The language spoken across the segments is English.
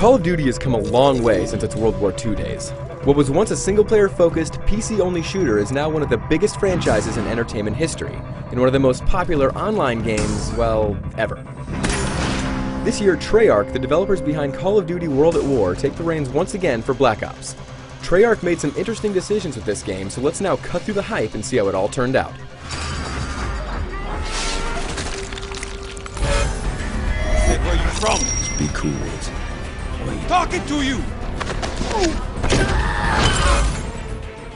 Call of Duty has come a long way since its World War II days. What was once a single-player focused, PC-only shooter is now one of the biggest franchises in entertainment history, and one of the most popular online games, well, ever. This year, Treyarch, the developers behind Call of Duty World at War, take the reins once again for Black Ops. Treyarch made some interesting decisions with this game, so let's now cut through the hype and see how it all turned out. Where are you from? Just be cool. Talking to you!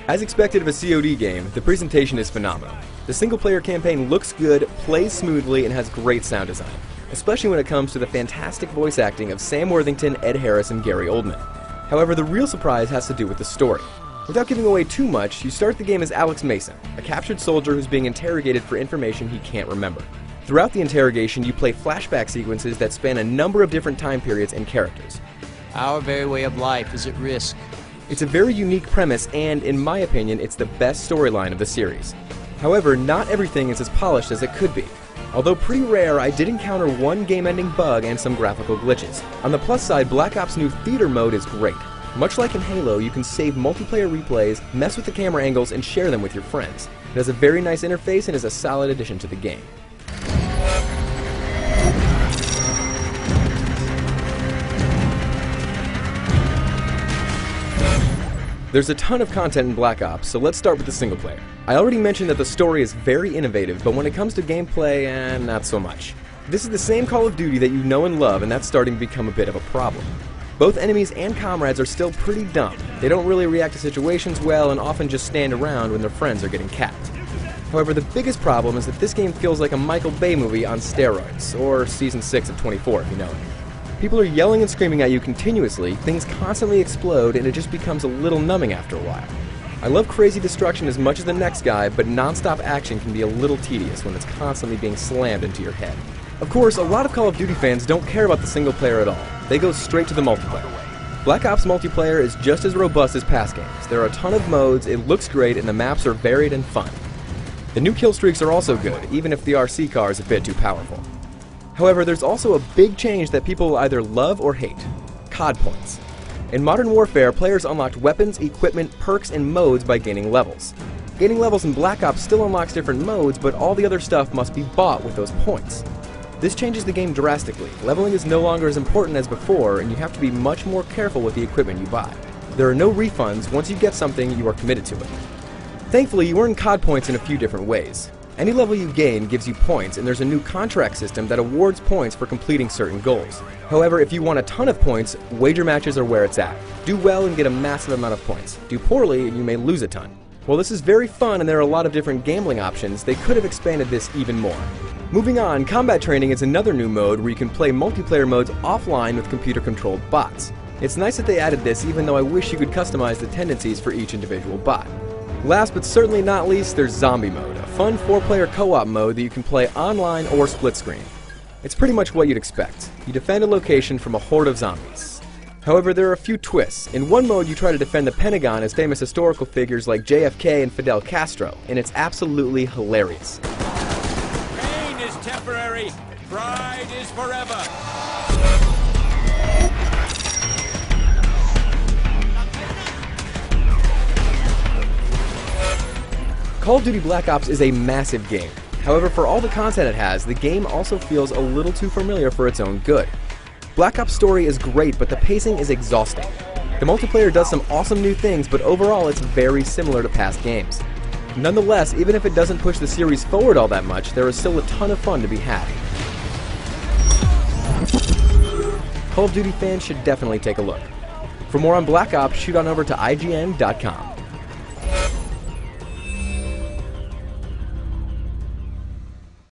As expected of a COD game, the presentation is phenomenal. The single-player campaign looks good, plays smoothly, and has great sound design, especially when it comes to the fantastic voice acting of Sam Worthington, Ed Harris, and Gary Oldman. However, the real surprise has to do with the story. Without giving away too much, you start the game as Alex Mason, a captured soldier who's being interrogated for information he can't remember. Throughout the interrogation, you play flashback sequences that span a number of different time periods and characters. Our very way of life is at risk. It's a very unique premise, and in my opinion, it's the best storyline of the series. However, not everything is as polished as it could be. Although pretty rare, I did encounter one game-ending bug and some graphical glitches. On the plus side, Black Ops' new theater mode is great. Much like in Halo, you can save multiplayer replays, mess with the camera angles, and share them with your friends. It has a very nice interface and is a solid addition to the game. There's a ton of content in Black Ops, so let's start with the single player. I already mentioned that the story is very innovative, but when it comes to gameplay, not so much. This is the same Call of Duty that you know and love, and that's starting to become a bit of a problem. Both enemies and comrades are still pretty dumb. They don't really react to situations well and often just stand around when their friends are getting capped. However, the biggest problem is that this game feels like a Michael Bay movie on steroids, or Season 6 of 24 if you know it. People are yelling and screaming at you continuously, things constantly explode, and it just becomes a little numbing after a while. I love crazy destruction as much as the next guy, but non-stop action can be a little tedious when it's constantly being slammed into your head. Of course, a lot of Call of Duty fans don't care about the single player at all. They go straight to the multiplayer. Black Ops multiplayer is just as robust as past games. There are a ton of modes, it looks great, and the maps are varied and fun. The new kill streaks are also good, even if the RC car is a bit too powerful. However, there's also a big change that people will either love or hate: COD points. In Modern Warfare, players unlocked weapons, equipment, perks, and modes by gaining levels. Gaining levels in Black Ops still unlocks different modes, but all the other stuff must be bought with those points. This changes the game drastically. Leveling is no longer as important as before, and you have to be much more careful with the equipment you buy. There are no refunds. Once you get something, you are committed to it. Thankfully, you earn COD points in a few different ways. Any level you gain gives you points, and there's a new contract system that awards points for completing certain goals. However, if you want a ton of points, wager matches are where it's at. Do well and get a massive amount of points. Do poorly and you may lose a ton. While this is very fun and there are a lot of different gambling options, they could have expanded this even more. Moving on, Combat Training is another new mode where you can play multiplayer modes offline with computer-controlled bots. It's nice that they added this, even though I wish you could customize the tendencies for each individual bot. Last but certainly not least, there's Zombie Mode, a fun 4-player co-op mode that you can play online or split screen. It's pretty much what you'd expect. You defend a location from a horde of zombies. However, there are a few twists. In one mode, you try to defend the Pentagon as famous historical figures like JFK and Fidel Castro, and it's absolutely hilarious. Pain is temporary, pride is forever. Call of Duty Black Ops is a massive game. However, for all the content it has, the game also feels a little too familiar for its own good. Black Ops' story is great, but the pacing is exhausting. The multiplayer does some awesome new things, but overall it's very similar to past games. Nonetheless, even if it doesn't push the series forward all that much, there is still a ton of fun to be had. Call of Duty fans should definitely take a look. For more on Black Ops, shoot on over to IGN.com.